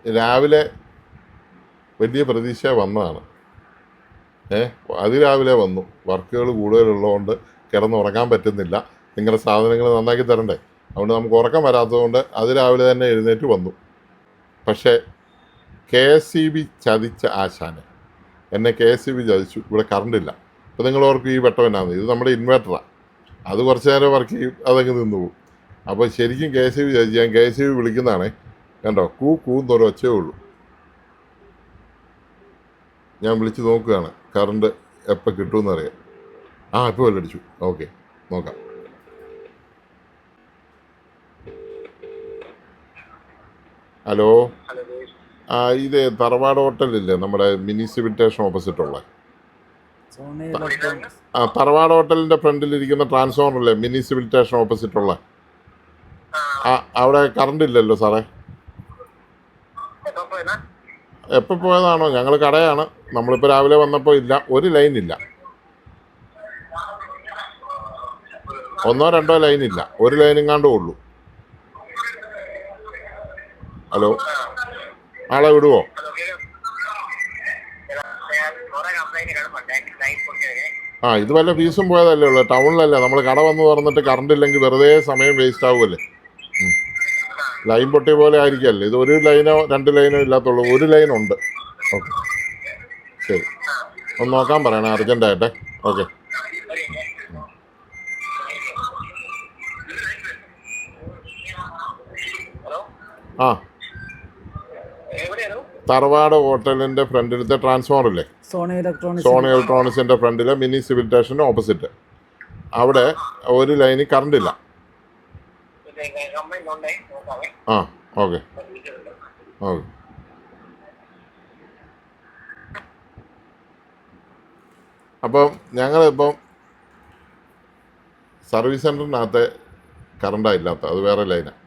രാവിലെ വലിയ പ്രതീക്ഷ വന്നതാണ്. അതിരാവിലെ വന്നു. വർക്കുകൾ കൂടുതലുള്ളതുകൊണ്ട് കിടന്നുറങ്ങാൻ പറ്റുന്നില്ല. നിങ്ങളുടെ സാധനങ്ങൾ നന്നാക്കി തരണ്ടേ. അതുകൊണ്ട് നമുക്ക് ഉറക്കം വരാത്തതുകൊണ്ട് അതിരാവിലെ തന്നെ എഴുന്നേറ്റ് വന്നു. പക്ഷേ KSEB ചതിച്ച ആശാന്. എന്നെ KSEB ചതിച്ചു. ഇവിടെ കറണ്ടില്ല. അപ്പോൾ നിങ്ങൾ ഓർക്കും ഈ വെട്ടം എന്നാന്ന്. ഇത് നമ്മുടെ ഇൻവേർട്ടറാണ്. അത് കുറച്ച് നേരം വർക്ക് ചെയ്യും, അതങ്ങ് നിന്ന് പോകും. അപ്പോൾ ശരിക്കും KSEB ചതിച്ച് ഞാൻ KSEB വിളിക്കുന്നതാണേ. കണ്ടോ, കൂന്നൊരു ഒച്ചയേ ഉള്ളൂ. ഞാൻ വിളിച്ച് നോക്കുകയാണ് കറണ്ട് എപ്പോൾ കിട്ടുമെന്നറിയാം. ഇപ്പോൾ വെല്ലടിച്ചു. ഓക്കെ, നോക്കാം. ഹലോ, ഇത് തറവാട് ഹോട്ടലില്ലേ, നമ്മുടെ മിനി സിവിൽ സ്റ്റേഷൻ ഓപ്പോസിറ്റുള്ള തറവാട് ഹോട്ടലിൻ്റെ ഫ്രണ്ടിലിരിക്കുന്ന ട്രാൻസ്ഫോമറില്ലേ, മിനി സിവിൽ സ്റ്റേഷൻ ഓപ്പോസിറ്റുള്ള അവിടെ കറണ്ട് ഇല്ലല്ലോ സാറേ. എപ്പോൾ പോയതാണോ? ഞങ്ങൾ കടയാണ്. നമ്മളിപ്പോൾ രാവിലെ വന്നപ്പോൾ ഇല്ല, ഒരു ലൈൻ ഇല്ല. 1 or 2 ലൈൻ ഇല്ല, ഒരു ലൈനെങ്ങാണ്ടേ ഉള്ളൂ. ഹലോ, ആളെ വിടുവോ? ഇത് വല്ല ഫീസും പോയതല്ലേ ഉള്ളൂ. ടൗണിലല്ലേ, നമ്മൾ കട വന്ന് തുറന്നിട്ട് കറണ്ട് ഇല്ലെങ്കിൽ വെറുതെ സമയം വേസ്റ്റ് ആവുമല്ലേ. ലൈൻ പൊട്ടിയ പോലെ ആയിരിക്കല്ലേ. ഇത് 1 ലൈനോ 2 ലൈനോ ഇല്ലാത്തുള്ളൂ, 1 ലൈൻ ഉണ്ട്. ഓക്കെ, ശരി, ഒന്ന് നോക്കാൻ പറയണേ അർജൻറ്റായിട്ടെ. ഓക്കെ. തറവാട് ഹോട്ടലിൻ്റെ ഫ്രണ്ടിലത്തെ ട്രാൻസ്ഫോമർ ഇല്ലേ, സോണി ഇലക്ട്രോണിക്സിൻ്റെ ഫ്രണ്ടിലെ മിനി സിവിൽ സ്റ്റേഷൻ്റെ ഓപ്പോസിറ്റ്, അവിടെ ഒരു ലൈനിൽ കറണ്ട് ഇല്ല. ഓക്കെ. അപ്പം ഞങ്ങളിപ്പം സർവീസ് സെൻറ്ററിനകത്തെ കറണ്ടാണ് ഇല്ലാത്ത, അത് വേറെ ലൈനാണ്.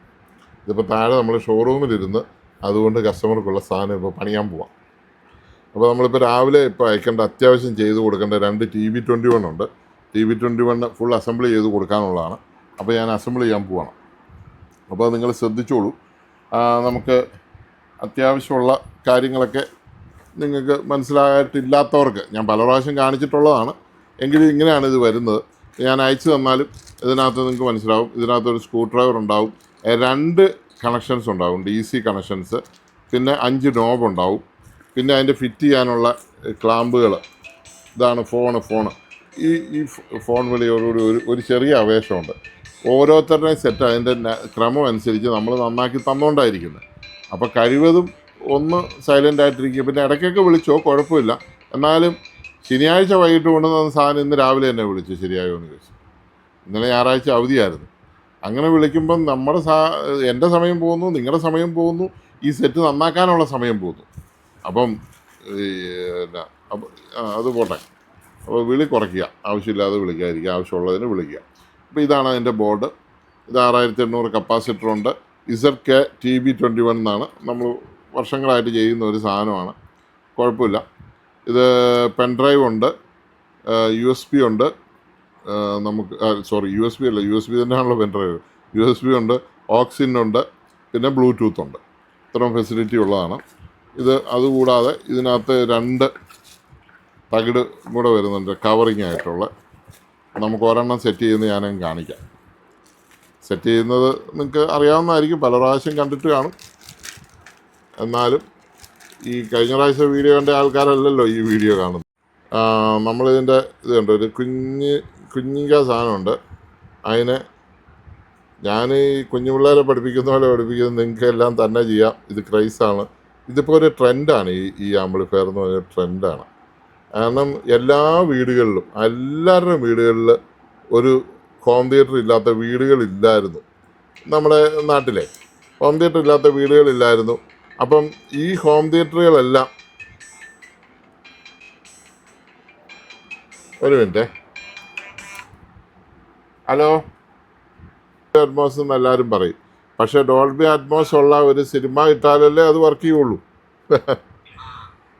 ഇതിപ്പോൾ താഴെ നമ്മൾ ഷോറൂമിലിരുന്ന് അതുകൊണ്ട് കസ്റ്റമർക്കുള്ള സാധനം ഇപ്പോൾ പണിയാൻ പോവാം. അപ്പോൾ നമ്മളിപ്പോൾ രാവിലെ ഇപ്പോൾ അയക്കേണ്ട, അത്യാവശ്യം ചെയ്ത് കൊടുക്കേണ്ട 2 TB21 ഉണ്ട്. TB21 ഫുൾ അസംബിൾ ചെയ്ത് കൊടുക്കാനുള്ളതാണ്. അപ്പോൾ ഞാൻ അസംബിൾ ചെയ്യാൻ പോവാണ്. അപ്പോൾ നിങ്ങൾ ശ്രദ്ധിച്ചോളൂ. നമുക്ക് അത്യാവശ്യമുള്ള കാര്യങ്ങളൊക്കെ നിങ്ങൾക്ക് മനസ്സിലായിട്ടില്ലാത്തവർക്ക് ഞാൻ പല പ്രാവശ്യം കാണിച്ചിട്ടുള്ളതാണ്, എങ്കിലും ഇങ്ങനെയാണ് ഇത് വരുന്നത്. ഞാൻ അയച്ചു തന്നാലും ഇതിനകത്ത് നിങ്ങൾക്ക് മനസ്സിലാവും. ഇതിനകത്തൊരു സ്ക്രൂ ഡ്രൈവർ ഉണ്ടാവും, 2 കണക്ഷൻസ് ഉണ്ടാവും, DC കണക്ഷൻസ്, പിന്നെ 5 നോബ് ഉണ്ടാവും, പിന്നെ അതിൻ്റെ ഫിറ്റ് ചെയ്യാനുള്ള ക്ലാമ്പുകൾ. ഇതാണ് ഫോണ്. ഈ ഫോൺ വിളിയോടുകൂടി ഒരു ചെറിയ അപേക്ഷമുണ്ട്. ഓരോരുത്തരുടെയും സെറ്റ് അതിൻ്റെ ക്രമം അനുസരിച്ച് നമ്മൾ നന്നാക്കി തന്നുകൊണ്ടായിരിക്കുന്നത്. അപ്പോൾ കഴിവതും ഒന്ന് സൈലൻ്റ് ആയിട്ടിരിക്കുക. പിന്നെ ഇടയ്ക്കൊക്കെ വിളിച്ചോ, കുഴപ്പമില്ല. എന്നാലും ശനിയാഴ്ച വൈകിട്ട് കൊണ്ടുവന്ന സാധനം ഇന്ന് രാവിലെ തന്നെ വിളിച്ചു ശരിയായോ എന്ന് ചോദിച്ചു. ഇന്നലെ ഞായറാഴ്ച അവധിയായിരുന്നു. അങ്ങനെ വിളിക്കുമ്പം എൻ്റെ സമയം പോകുന്നു, നിങ്ങളുടെ സമയം പോകുന്നു, ഈ സെറ്റ് നന്നാക്കാനുള്ള സമയം പോകുന്നു. അപ്പം അത് പോട്ടെ. അപ്പോൾ വിളി കുറയ്ക്കുക, ആവശ്യമില്ലാതെ വിളിക്കാതിരിക്കുക, ആവശ്യമുള്ളതിന് വിളിക്കുക. അപ്പോൾ ഇതാണ് അതിൻ്റെ ബോർഡ്. ഇത് 6800 കപ്പാസിറ്ററുണ്ട്. ZK TB21 എന്നാണ്. നമ്മൾ വർഷങ്ങളായിട്ട് ചെയ്യുന്ന ഒരു സാധനമാണ്, കുഴപ്പമില്ല. ഇത് പെൻഡ്രൈവ് ഉണ്ട്, USB ഉണ്ട്, നമുക്ക് USB അല്ല, USB തന്നെയാണല്ലോ പെൻഡ്രൈവ്. USB ഉണ്ട്, ഓക്സിനുണ്ട്, പിന്നെ ബ്ലൂടൂത്ത് ഉണ്ട്. ഇത്രയും ഫെസിലിറ്റി ഉള്ളതാണ് ഇത്. അതുകൂടാതെ ഇതിനകത്ത് 2 തകിട് കൂടെ വരുന്നുണ്ട്, കവറിങ് ആയിട്ടുള്ള. നമുക്ക് ഒരെണ്ണം സെറ്റ് ചെയ്യുന്നത് ഞാനങ്ങ് കാണിക്കാം. സെറ്റ് ചെയ്യുന്നത് നിങ്ങൾക്ക് അറിയാവുന്നതായിരിക്കും, പല പ്രാവശ്യം കണ്ടിട്ട് കാണും. എന്നാലും ഈ കഴിഞ്ഞ പ്രാവശ്യം വീഡിയോ കണ്ട ആൾക്കാരല്ലല്ലോ ഈ വീഡിയോ കാണുന്നത്. നമ്മളിതിൻ്റെ ഇത് കണ്ടോ, ഒരു കുഞ്ഞിക്ക സാധനമുണ്ട്. അതിന് ഞാൻ ഈ കുഞ്ഞു പിള്ളേരെ പഠിപ്പിക്കുന്ന പോലെ പഠിപ്പിക്കുന്നത്, നിങ്ങൾക്ക് എല്ലാം തന്നെ ചെയ്യാം. ഇത് ക്രൈസാണ്. ഇതിപ്പോൾ ഒരു ട്രെൻഡാണ്. ഈ ആംപ്ലിഫയർ എന്ന് പറഞ്ഞ ട്രെൻഡാണ്. കാരണം എല്ലാവരുടെയും വീടുകളിൽ ഒരു ഹോം തിയേറ്റർ ഇല്ലാത്ത വീടുകളില്ലായിരുന്നു. നമ്മുടെ നാട്ടിലെ ഹോം തിയേറ്റർ ഇല്ലാത്ത വീടുകളില്ലായിരുന്നു. അപ്പം ഈ ഹോം തിയേറ്ററുകളെല്ലാം, ഒരു മിനിറ്റ്, ഹലോ, അറ്റ്മോസ് എന്ന് എല്ലാവരും പറയും. പക്ഷേ ഡോൾബി അറ്റ്മോസ് ഉള്ള ഒരു സിനിമ ഇട്ടാലല്ലേ അത് വർക്ക് ചെയ്യുള്ളൂ.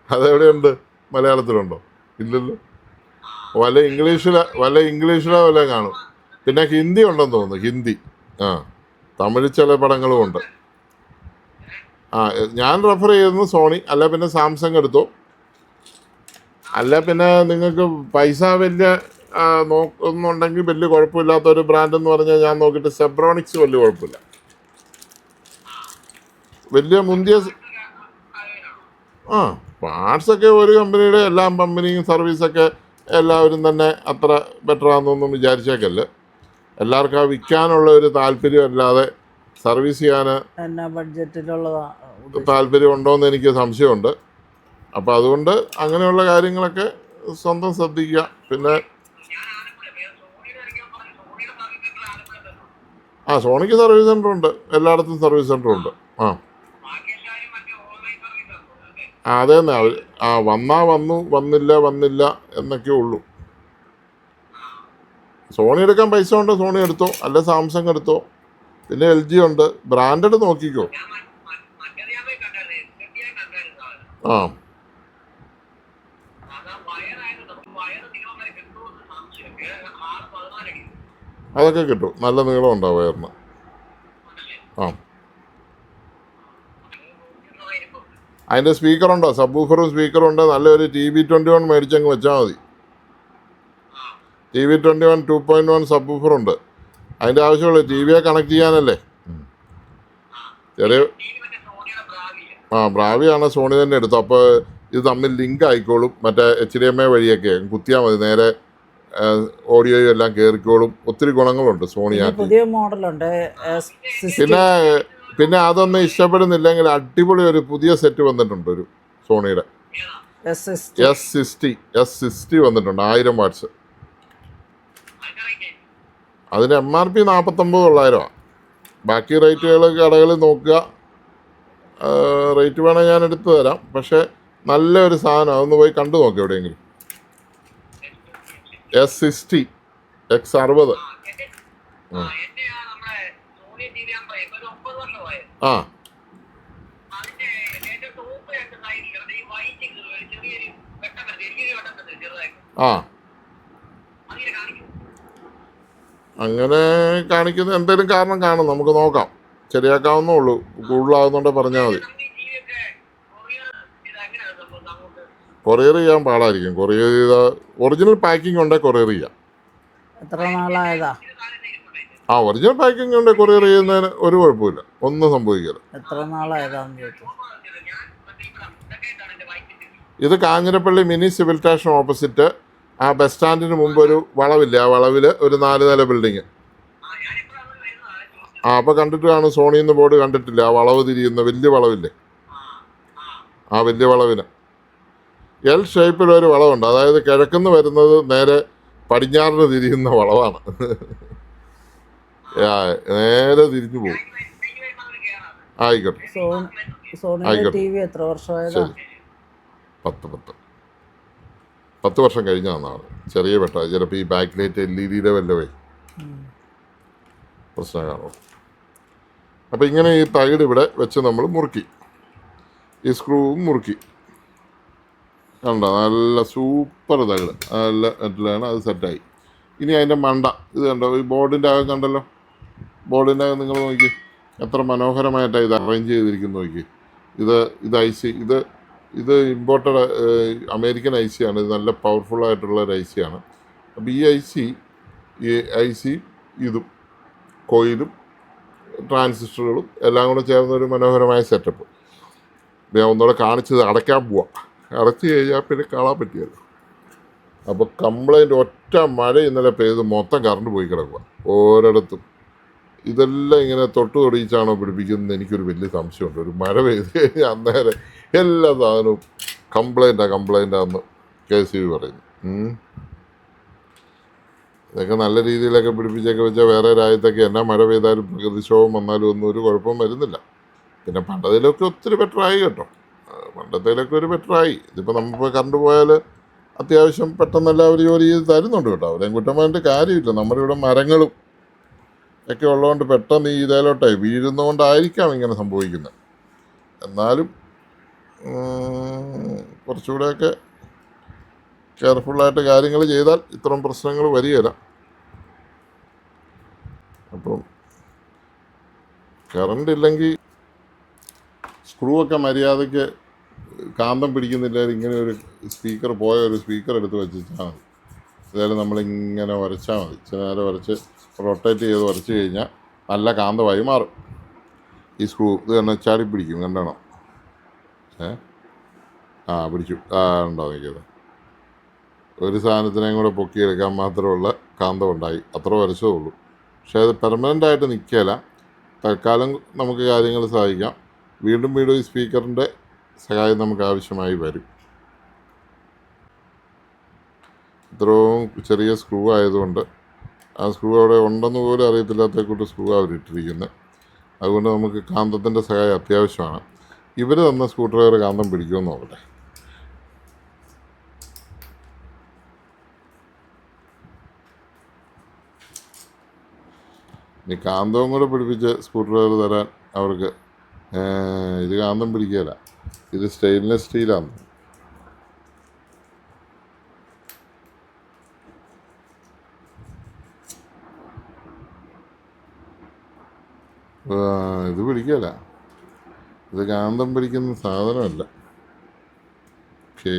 അതെവിടെയുണ്ട്? മലയാളത്തിലുണ്ടോ? ഇല്ലല്ലോ. വല്ല ഇംഗ്ലീഷിലോ വല്ല കാണും. പിന്നെ ഹിന്ദി ഉണ്ടെന്ന് തോന്നുന്നു. ഹിന്ദി, തമിഴ് ചില പടങ്ങളും ഉണ്ട്. ആ ഞാൻ റെഫർ ചെയ്യുന്നത് സോണി, അല്ല പിന്നെ സാംസങ് എടുത്തോ. അല്ല പിന്നെ നിങ്ങൾക്ക് പൈസ വലിയ നോക്കുന്നുണ്ടെങ്കിൽ വലിയ കുഴപ്പമില്ലാത്ത ഒരു ബ്രാൻഡ് എന്ന് പറഞ്ഞാൽ ഞാൻ നോക്കിയിട്ട് സെബ്രോണിക്സ് വലിയ കുഴപ്പമില്ല. വലിയ മുന്തിയ ആ പാർട്സൊക്കെ ഒരു കമ്പനിയുടെ എല്ലാ കമ്പനിയും സർവീസൊക്കെ എല്ലാവരും തന്നെ അത്ര ബെറ്റർ ആണെന്നൊന്നും വിചാരിച്ചേക്കല്ല. എല്ലാവർക്കും ആ വിൽക്കാനുള്ള ഒരു താല്പര്യം അല്ലാതെ സർവീസ് ചെയ്യാൻ എന്നാ ബഡ്ജറ്റിലുള്ളതാ താല്പര്യം ഉണ്ടോയെന്ന് എനിക്ക് സംശയമുണ്ട്. അപ്പോൾ അതുകൊണ്ട് അങ്ങനെയുള്ള കാര്യങ്ങളൊക്കെ സ്വന്തം ശ്രദ്ധിക്കുക. പിന്നെ സോണിക്ക് സർവീസ് സെൻ്റർ ഉണ്ട്, എല്ലായിടത്തും സർവീസ് സെൻ്റർ ഉണ്ട്. അതേ അവർ വന്നാ വന്നു, വന്നില്ല എന്നൊക്കെ ഉള്ളൂ. സോണി എടുക്കാൻ പൈസ ഉണ്ട്, സോണി എടുത്തോ, അല്ല സാംസങ് എടുത്തോ. പിന്നെ LG ഉണ്ട്, ബ്രാൻഡഡ് നോക്കിക്കോ. ആ അതൊക്കെ കിട്ടും, നല്ല നീളം ഉണ്ടാവും വയറിന്. ആ അതിൻ്റെ സ്പീക്കറുണ്ടോ? സബ് ഊഫറും സ്പീക്കറും ഉണ്ട്. നല്ലൊരു TV21 മേടിച്ചങ്ങ് വെച്ചാൽ മതി. TV21 2.1 sub ഊഫറുണ്ട്. അതിൻ്റെ ആവശ്യമുള്ളൂ, TV കണക്ട് ചെയ്യാനല്ലേ. ചെറിയ ബ്രാവിയാണ് സോണി തന്നെ എടുത്തു. അപ്പോൾ ഇത് തമ്മിൽ ലിങ്ക് ആയിക്കോളും. മറ്റേ HDMI വഴിയൊക്കെ കുത്തിയാൽ മതി, നേരെ ഓഡിയോയും എല്ലാം കയറിക്കോളും. ഒത്തിരി ഗുണങ്ങളുണ്ട് സോണി ആറ്റി. പുതിയ മോഡലുണ്ട്. പിന്നെ അതൊന്നും ഇഷ്ടപ്പെടുന്നില്ലെങ്കിൽ അടിപൊളി ഒരു പുതിയ സെറ്റ് വന്നിട്ടുണ്ട്, ഒരു സോണിയുടെ S60 വന്നിട്ടുണ്ട്, 1000 വാട്ട്സ്. അതിന് MRP 49,900. ബാക്കി റേറ്റുകൾ കടകളിൽ നോക്കുക. റേറ്റ് വേണമെങ്കിൽ ഞാൻ എടുത്തു തരാം. പക്ഷേ നല്ലൊരു സാധനം, അതൊന്ന് പോയി കണ്ടു നോക്കി എവിടെയെങ്കിലും. S60 X60. ആ ആ അങ്ങനെ കാണിക്കുന്ന എന്തെങ്കിലും കാരണം കാണും, നമുക്ക് നോക്കാം, ശരിയാക്കാവുന്നേ ഉള്ളൂ. കൂടുതലാകുന്നുണ്ടെ പറഞ്ഞാൽ മതി. കൊറിയർ ചെയ്യാൻ പാടായിരിക്കും. കൊറിയർ ചെയ്ത ഒറിജിനൽ പാക്കിംഗ് ഉണ്ടെങ്കിൽ കൊറിയർ ചെയ്യാം. എത്ര നാളായതാ? ഒറിജിനൽ പാക്കിംഗ് ഉണ്ടെങ്കിൽ കൊറിയർ ചെയ്യുന്നതിന് ഒരു കുഴപ്പമില്ല, ഒന്നും സംഭവിക്കില്ല. എത്ര നാളായതാന്ന് ചോദിച്ചു. ഇത് Kanjirappally mini civil station opposite ആ ബസ് സ്റ്റാൻഡിന് മുമ്പ് ഒരു വളവില്ലേ, ആ വളവിൽ ഒരു 4 നില ബിൽഡിങ്. അപ്പോൾ കണ്ടിട്ട് കാണും, സോണിന്ന് ബോർഡ് കണ്ടിട്ടില്ല? ആ വളവ് തിരിയുന്ന വലിയ വളവില്ലേ, ആ വലിയ വളവിന് L ഷേപ്പിലൊരു വളവുണ്ട്. അതായത് കിഴക്കുന്ന് വരുന്നത് നേരെ പടിഞ്ഞാറിന് തിരിയുന്ന വളവാണ്. നേരെ തിരിഞ്ഞു പോകും. ആയിക്കോട്ടെ ആയിക്കോട്ടെ, എത്ര വർഷമായതാ? ശരി. 10 വർഷം കഴിഞ്ഞ വന്നാണ്. ചെറിയ വെട്ട, ചിലപ്പോൾ ഈ ബാക്ക് ലൈറ്റ് LED വല്ലവേ പ്രശ്നം കാണും. അപ്പോൾ ഇങ്ങനെ ഈ തകിട് ഇവിടെ വെച്ച് നമ്മൾ മുറുക്കി, ഈ സ്ക്രൂവും മുറുക്കി. കണ്ടോ, നല്ല സൂപ്പർ തകിട്, നല്ല മെറ്റലാണ്, അത് സെറ്റായി. ഇനി അതിൻ്റെ മണ്ട ഇത് കണ്ടോ, ഈ ബോർഡിൻ്റെ അകം കണ്ടല്ലോ, ബോർഡിൻ്റെ അകം നിങ്ങൾ നോക്കി എത്ര മനോഹരമായിട്ടാണ് ഇത് അറേഞ്ച് ചെയ്തിരിക്കുന്നത് നോക്കി. ഇത് IC, ഇത് ഇമ്പോർട്ടഡ് അമേരിക്കൻ IC ആണ്. ഇത് നല്ല പവർഫുള്ളായിട്ടുള്ള ഒരു IC ആണ്. അപ്പോൾ ഈ IC ഇതും കോയിലും ട്രാൻസിസ്റ്ററുകളും എല്ലാം കൂടെ ചേർന്ന ഒരു മനോഹരമായ സെറ്റപ്പ്. ഞാൻ ഒന്നുകൂടെ കാണിച്ചത് അടയ്ക്കാൻ പോവാം. അടച്ചു കഴിഞ്ഞാൽ പിന്നെ കാണാൻ പറ്റിയല്ലോ. അപ്പോൾ കംപ്ലൈൻറ്റ് ഒറ്റ മഴ ഇന്നലെ പെയ്ത് മൊത്തം കറണ്ട് പോയി കിടക്കുക ഓരോടത്തും. ഇതെല്ലാം ഇങ്ങനെ തൊടിയിച്ചാണോ പിടിപ്പിക്കുന്നത് എനിക്കൊരു വലിയ സംശയമുണ്ട്. ഒരു മഴ പെയ്ത് കഴിഞ്ഞാൽ അന്നേരം എല്ലാ സാധനവും കംപ്ലൈൻറ്റാന്ന് KCB പറയുന്നു. ഇതൊക്കെ നല്ല രീതിയിലൊക്കെ പിടിപ്പിച്ചൊക്കെ വെച്ചാൽ വേറെ രാജ്യത്തൊക്കെ എന്നാ മഴ പെയ്താലും പ്രകൃതിക്ഷോഭം വന്നാലും ഒന്നും ഒരു കുഴപ്പം വരുന്നില്ല. പിന്നെ പണ്ടതിലൊക്കെ ഒത്തിരി ബെറ്ററായി കേട്ടോ, പണ്ടത്തേലൊക്കെ ഒരു ബെറ്ററായി. ഇതിപ്പോൾ നമ്മളിപ്പോൾ കറണ്ട് പോയാൽ അത്യാവശ്യം പെട്ടെന്ന് എല്ലാവരും ജോലി ചെയ്ത് തരുന്നുണ്ട് കേട്ടോ. അവരെയും കുറ്റം പറഞ്ഞിട്ട് കാര്യമില്ല. നമ്മുടെ ഇവിടെ മരങ്ങളും ഒക്കെ ഉള്ളതുകൊണ്ട് പെട്ടെന്ന് ഈ ഇതിലോട്ടേ വീഴുന്നതുകൊണ്ടായിരിക്കാം ഇങ്ങനെ സംഭവിക്കുന്നത്. എന്നാലും കുറച്ചുകൂടെയൊക്കെ കെയർഫുള്ളായിട്ട് കാര്യങ്ങൾ ചെയ്താൽ ഇത്തരം പ്രശ്നങ്ങൾ വരികയില്ല. അപ്പം കറണ്ട് ഇല്ലെങ്കിൽ സ്ക്രൂ ഒക്കെ മര്യാദയ്ക്ക് കാന്തം പിടിക്കുന്നില്ല, ഇങ്ങനെ ഒരു സ്പീക്കർ പോയ ഒരു സ്പീക്കർ എടുത്ത് വെച്ചാൽ മതി. ഏതായാലും നമ്മളിങ്ങനെ ഉരച്ചാൽ മതി. ചില നേരം ഉരച്ച് റൊട്ടേറ്റ് ചെയ്ത് ഉരച്ച് കഴിഞ്ഞാൽ നല്ല കാന്തമായി മാറും. ഈ സ്ക്രൂ ഇത് തന്നെ ചാടി പിടിക്കും, കണ്ടോ? പിടിച്ചു. ഉണ്ടോ നോക്കിയത്? ഒരു സാധനത്തിനെയും കൂടെ പൊക്കിയെടുക്കാൻ മാത്രമുള്ള കാന്തം ഉണ്ടായി. അത്ര വരച്ചതേ ഉള്ളൂ. പക്ഷേ അത് പെർമനൻ്റായിട്ട് നിൽക്കില്ല. തൽക്കാലം നമുക്ക് കാര്യങ്ങൾ സാധിക്കാം. വീണ്ടും വീണ്ടും ഈ സ്പീക്കറിൻ്റെ സഹായം നമുക്ക് ആവശ്യമായി വരും. ഇത്രയും ചെറിയ സ്ക്രൂ ആയതുകൊണ്ട് ആ സ്ക്രൂ അവിടെ ഉണ്ടെന്ന് പോലും അറിയത്തില്ലാത്ത കൂട്ട് സ്ക്രൂ അവരിട്ടിരിക്കുന്നത്. അതുകൊണ്ട് നമുക്ക് കാന്തത്തിൻ്റെ സഹായം അത്യാവശ്യമാണ്. ഇവർ തന്ന സ്ക്രൂ ഡ്രൈവർ കാന്തം പിടിക്കുമെന്ന് നോക്കട്ടെ. ഇനി കാന്തവും കൂടെ പിടിപ്പിച്ച് സ്ക്രൂ ഡ്രൈവർ തരാൻ അവർക്ക് ഇത് കാന്തം പിടിക്കുകയില്ല. ഇത് സ്റ്റെയിൻലെസ് സ്റ്റീലാണ്. ഇത് പിടിക്കുകയില്ല. ഇത് കാന്തം പിടിക്കുന്ന സാധനമല്ല. ഓക്കേ,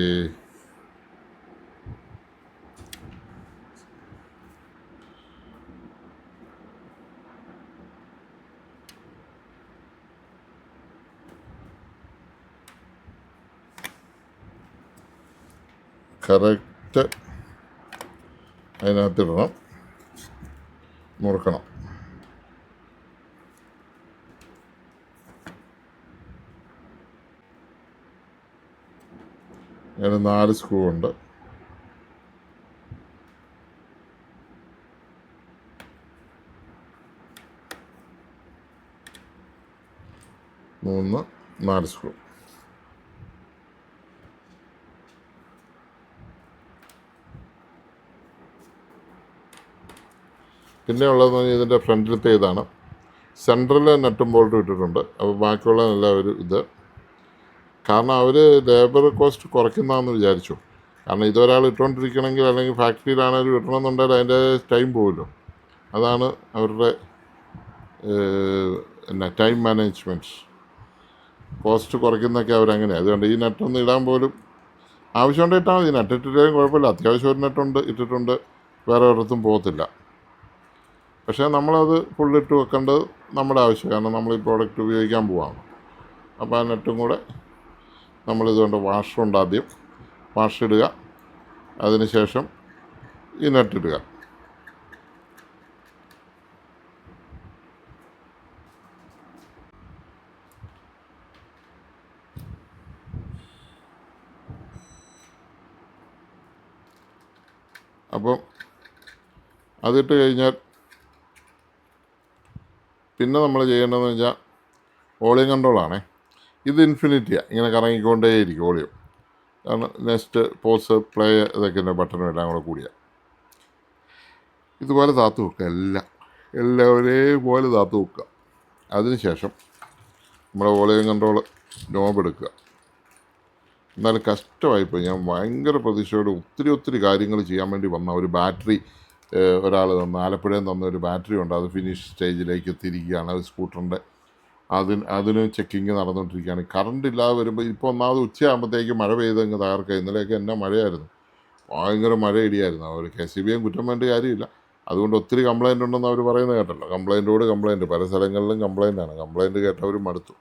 കറക്റ്റ് അതിനകത്തിടണം, മുറുക്കണം. അങ്ങനെ 4 സ്ക്രൂ ഉണ്ട്. മൂന്ന് 4 സ്ക്രൂ. പിന്നെ ഉള്ളതെന്ന് പറഞ്ഞാൽ ഇതിൻ്റെ ഫ്രണ്ടിലത്തെ ഇതാണ്. സെൻട്രൽ നട്ടും ബോൾട്ടും ഇട്ടിട്ടുണ്ട്. അപ്പോൾ ബാക്കിയുള്ള എല്ലാവരും ഇത്, കാരണം അവർ ലേബർ കോസ്റ്റ് കുറയ്ക്കുന്നതാണെന്ന് വിചാരിച്ചു. കാരണം ഇതൊരാൾ ഇട്ടുകൊണ്ടിരിക്കണമെങ്കിൽ അല്ലെങ്കിൽ ഫാക്ടറിയിലാണെങ്കിലും ഇട്ടണമെന്നുണ്ടെങ്കിൽ അതിൻ്റെ ടൈം പോകുമല്ലോ. അതാണ് അവരുടെ ടൈം മാനേജ്മെൻറ്റ്. കോസ്റ്റ് കുറയ്ക്കുന്നതൊക്കെ അവരങ്ങനെയാണ്. അതുകൊണ്ട് ഈ നെറ്റൊന്നും ഇടാൻ പോലും ആവശ്യമുണ്ട് ഇട്ടാൽ മതി. നെറ്റിട്ടില്ലെങ്കിലും കുഴപ്പമില്ല. അത്യാവശ്യം ഒരു നെറ്റുണ്ട് ഇട്ടിട്ടുണ്ട്, വേറെ ഒരിടത്തും പോകത്തില്ല. പക്ഷേ നമ്മളത് ഫുള്ളിട്ട് വെക്കേണ്ടത് നമ്മുടെ ആവശ്യം, കാരണം നമ്മൾ ഈ പ്രോഡക്റ്റ് ഉപയോഗിക്കാൻ പോവാണ്. അപ്പോൾ ആ നെറ്റും കൂടെ നമ്മളിതുകൊണ്ട് വാഷറുണ്ട്, ആദ്യം വാഷിടുക, അതിന് ശേഷം ഈ നെറ്റിടുക. അപ്പം അതിട്ട് കഴിഞ്ഞാൽ പിന്നെ നമ്മൾ ചെയ്യേണ്ടതെന്ന് വെച്ചാൽ വോളിയം കൺട്രോളാണേ. ഇത് ഇൻഫിനിറ്റിയാണ്, ഇങ്ങനെ കറങ്ങിക്കൊണ്ടേയിരിക്കും വോളിയം. കാരണം നെക്സ്റ്റ് പോസ് പ്ലേ ഇതൊക്കെ ബട്ടണും എല്ലാം കൂടെ കൂടിയാണ്. ഇതുപോലെ താത്തു വെക്കുക, എല്ലാം ഒരേപോലെ താത്തു വെക്കുക. അതിനുശേഷം നമ്മുടെ വോളിയം കൺട്രോൾ നോബ് എടുക്കുക. എന്നാലും കഷ്ടമായിപ്പോയി. ഞാൻ ഭയങ്കര പ്രതീക്ഷയോടെ ഒത്തിരി കാര്യങ്ങൾ ചെയ്യാൻ വേണ്ടി വന്ന ഒരു ബാറ്ററി ഒരാൾ തന്ന, ആലപ്പുഴയിൽ തന്ന ഒരു ബാറ്ററി ഉണ്ട്. അത് ഫിനിഷ് സ്റ്റേജിലേക്ക് എത്തിയിരിക്കുകയാണ്. അത് സ്കൂട്ടറിൻ്റെ അതിന് ചെക്കിങ് നടന്നുകൊണ്ടിരിക്കുകയാണ്. കറണ്ട് ഇല്ലാതെ വരുമ്പോൾ ഇപ്പോൾ ഒന്നാമത് ഉച്ചയാകുമ്പോഴത്തേക്ക് മഴ പെയ്ത് അങ്ങ് തകർക്കുക. ഇന്നലെയൊക്കെ എന്നാ മഴയായിരുന്നു, ഭയങ്കര മഴ ഇടിയായിരുന്നു. അവർ KCBയും കുറ്റം വേണ്ട കാര്യമില്ല. അതുകൊണ്ട് ഒത്തിരി കംപ്ലയിൻ്റ് ഉണ്ടെന്ന് അവർ പറയുന്നത് കേട്ടല്ലോ. കംപ്ലയിൻറ്റ് പല സ്ഥലങ്ങളിലും കംപ്ലയിൻറ്റ് കേട്ടവരും മടുത്തു.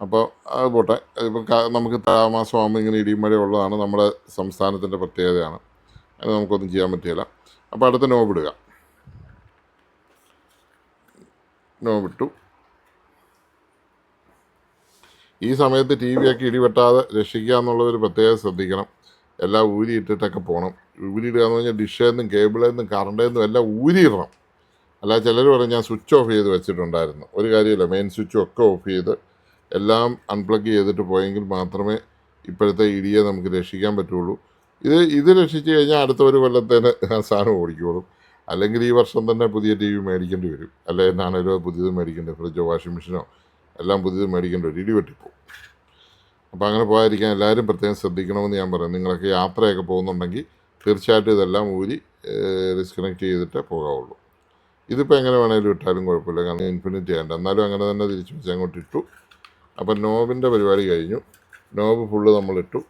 അപ്പോൾ അത് പോട്ടെ. ഇപ്പം നമുക്ക് മാസമാകുമ്പോൾ ഇങ്ങനെ ഇടിയും മഴ ഉള്ളതാണ്, നമ്മുടെ സംസ്ഥാനത്തിൻ്റെ പ്രത്യേകതയാണ്. അത് നമുക്കൊന്നും ചെയ്യാൻ പറ്റില്ല. അപ്പോൾ അടുത്ത നോബിടുക. നോബിട്ടു. ഈ സമയത്ത് TV ഒക്കെ ഇടിവെട്ടാതെ രക്ഷിക്കുക എന്നുള്ളൊരു പ്രത്യേകം ശ്രദ്ധിക്കണം. എല്ലാം ഊരിയിട്ടിട്ടൊക്കെ പോകണം. ഊരിയിടുക എന്ന് പറഞ്ഞാൽ ഡിഷിൽ നിന്നും കേബിളിൽ നിന്നും കറണ്ടിൽ നിന്നും എല്ലാം ഊരിയിടണം. അല്ല ചിലർ പറയും ഞാൻ സ്വിച്ച് ഓഫ് ചെയ്ത് വെച്ചിട്ടുണ്ടായിരുന്നു. ഒരു കാര്യമില്ല, മെയിൻ സ്വിച്ചും ഒക്കെ ഓഫ് ചെയ്ത് എല്ലാം അൺപ്ലഗ് ചെയ്തിട്ട് പോയെങ്കിൽ മാത്രമേ ഇപ്പോഴത്തെ ഇടിയെ നമുക്ക് രക്ഷിക്കാൻ പറ്റുള്ളൂ. ഇത് രക്ഷിച്ച് കഴിഞ്ഞാൽ അടുത്ത ഒരു കൊല്ലത്തേന് സാധനം ഓടിക്കോളും. അല്ലെങ്കിൽ ഈ വർഷം തന്നെ പുതിയ TV മേടിക്കേണ്ടി വരും. അല്ലെ എന്നാണേലും പുതിയത് മേടിക്കേണ്ടി, ഫ്രിഡ്ജോ വാഷിംഗ് മെഷീനോ എല്ലാം പുതിയത് മേടിക്കേണ്ടി വരും. ഇടിവെട്ടിപ്പോവും. അപ്പോൾ അങ്ങനെ പോകാതിരിക്കാൻ എല്ലാവരും പ്രത്യേകം ശ്രദ്ധിക്കണമെന്ന് ഞാൻ പറയും. നിങ്ങളൊക്കെ യാത്രയൊക്കെ പോകുന്നുണ്ടെങ്കിൽ തീർച്ചയായിട്ടും ഇതെല്ലാം ഊരി ഡിസ്കണക്ട് ചെയ്തിട്ടേ പോകാവുള്ളൂ. ഇതിപ്പോൾ എങ്ങനെ വേണമെങ്കിലും ഇട്ടാലും കുഴപ്പമില്ല, കാരണം ഇൻഫിനിറ്റി ആയിട്ട്. എന്നാലും അങ്ങനെ തന്നെ തിരിച്ചു വെച്ച് അങ്ങോട്ട് ഇട്ടു. അപ്പം നോബിൻ്റെ പരിപാടി കഴിഞ്ഞു. Knob full നമ്മളിട്ടു.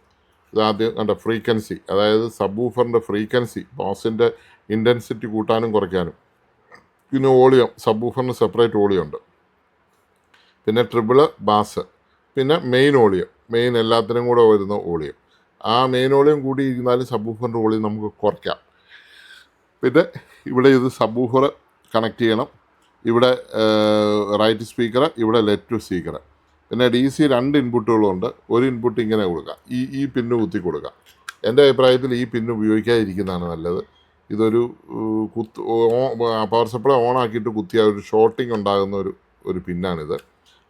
ഇതാദ്യം കണ്ട ഫ്രീക്വൻസി, അതായത് സബ് വൂഫറിൻ്റെ ഫ്രീക്വൻസി, ബോസിൻ്റെ ഇൻറ്റൻസിറ്റി കൂട്ടാനും കുറയ്ക്കാനും. പിന്നെ വോളിയം, സബ് വൂഫറിന് സെപ്പറേറ്റ് വോളിയം ഉണ്ട്. പിന്നെ ട്രിബിള്, ബാസ്, പിന്നെ മെയിൻ വോളിയം, മെയിൻ എല്ലാത്തിനും കൂടെ വരുന്ന വോളിയം. ആ മെയിൻ വോളിയം കൂടി ഇരുന്നാലും സബ് വൂഫറിൻ്റെ വോളിയം നമുക്ക് കുറയ്ക്കാം. പിന്നെ ഇവിടെ ഇത് സബ് വൂഫർ കണക്ട് ചെയ്യണം. ഇവിടെ റൈറ്റ് സ്പീക്കർ, ഇവിടെ ലെഫ്റ്റ് സ്പീക്കർ. പിന്നെ DC 2 ഇൻപുട്ടുകളുണ്ട്. ഒരു ഇൻപുട്ട് ഇങ്ങനെ കൊടുക്കാം, ഈ പിന്ന് കുത്തി കൊടുക്കാം. എൻ്റെ അഭിപ്രായത്തിൽ ഈ പിന്ന് ഉപയോഗിക്കാതിരിക്കുന്നതാണ് നല്ലത്. ഇതൊരു പവർ സപ്ലൈ ഓൺ ആക്കിയിട്ട് കുത്തിയ ഒരു ഷോർട്ടിങ് ഉണ്ടാകുന്ന ഒരു പിന്നാണിത്.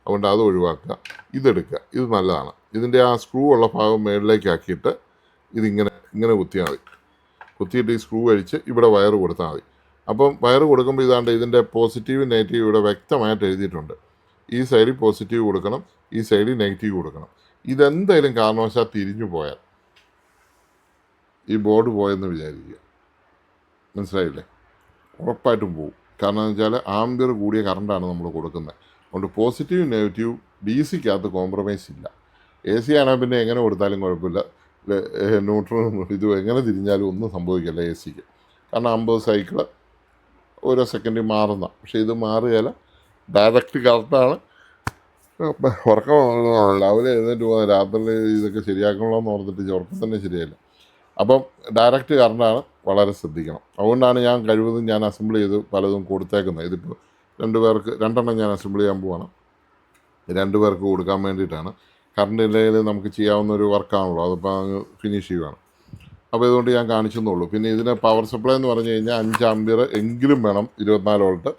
അതുകൊണ്ട് അത് ഒഴിവാക്കുക. ഇതെടുക്കുക, ഇത് നല്ലതാണ്. ഇതിൻ്റെ ആ സ്ക്രൂ ഉള്ള ഭാഗം മുകളിലേക്ക് ആക്കിയിട്ട് ഇങ്ങനെ കുത്തിയാൽ മതി. കുത്തിയിട്ട് ഈ സ്ക്രൂ അഴിച്ച് ഇവിടെ വയർ കൊടുത്താൽ മതി. അപ്പം വയർ കൊടുക്കുമ്പോൾ ഇതാണ്ട് ഇതിൻ്റെ പോസിറ്റീവ് നെഗറ്റീവ് ഇവിടെ വ്യക്തമായിട്ട് എഴുതിയിട്ടുണ്ട്. ഈ സൈഡിൽ പോസിറ്റീവ് കൊടുക്കണം, ഈ സൈഡിൽ നെഗറ്റീവ് കൊടുക്കണം. ഇതെന്തായാലും കാരണവശാൽ തിരിഞ്ഞു പോയാൽ ഈ ബോർഡ് പോയെന്ന് വിചാരിക്കുക, മനസ്സിലായില്ലേ? ഉറപ്പായിട്ടും പോകും. കാരണം എന്ന് വെച്ചാൽ ആംബിയർ കൂടിയ കറണ്ടാണ് നമ്മൾ കൊടുക്കുന്നത്. അതുകൊണ്ട് പോസിറ്റീവ് നെഗറ്റീവ് DC-ക്കകത്ത് കോംപ്രമൈസ് ഇല്ല. AC ആണെങ്കിൽ പിന്നെ എങ്ങനെ കൊടുത്താലും കുഴപ്പമില്ല. ന്യൂട്രൽ ഇത് എങ്ങനെ തിരിഞ്ഞാലും ഒന്നും സംഭവിക്കില്ല AC-ക്ക്. കാരണം 50 സൈക്കിള് ഓരോ സെക്കൻഡിൽ മാറുന്ന. പക്ഷേ ഇത് മാറുകയില്ല, ഡയറക്റ്റ് കറക്റ്റാണ്. ഉറക്കം രാവിലെ എഴുന്നേറ്റ് പോകുന്നത്, രാത്രി ഇതൊക്കെ ശരിയാക്കണമെന്ന് ഓർത്തിട്ട് ഉറക്കം തന്നെ ശരിയല്ല. അപ്പം ഡയറക്റ്റ് കറണ്ടാണ്, വളരെ ശ്രദ്ധിക്കണം. അതുകൊണ്ടാണ് ഞാൻ കഴിവതും ഞാൻ അസംബിൾ ചെയ്ത് പലതും കൊടുത്തേക്കുന്നത്. ഇതിപ്പോൾ 2 പേർക്ക് 2 എണ്ണം ഞാൻ അസംബിൾ ചെയ്യാൻ പോവാണ്. 2 പേർക്ക് കൊടുക്കാൻ വേണ്ടിയിട്ടാണ്. കറണ്ട് ഇല്ലെങ്കിൽ നമുക്ക് ചെയ്യാവുന്ന ഒരു വർക്കാണല്ലോ, അതിപ്പോൾ അങ്ങ് ഫിനിഷ് ചെയ്യുകയാണ്. അപ്പോൾ ഇതുകൊണ്ട് ഞാൻ കാണിച്ചെന്നുള്ളൂ. പിന്നെ ഇതിന് പവർ സപ്ലൈ എന്ന് പറഞ്ഞു കഴിഞ്ഞാൽ 5 ആംബിയർ എങ്കിലും വേണം. 24 വോൾട്ട്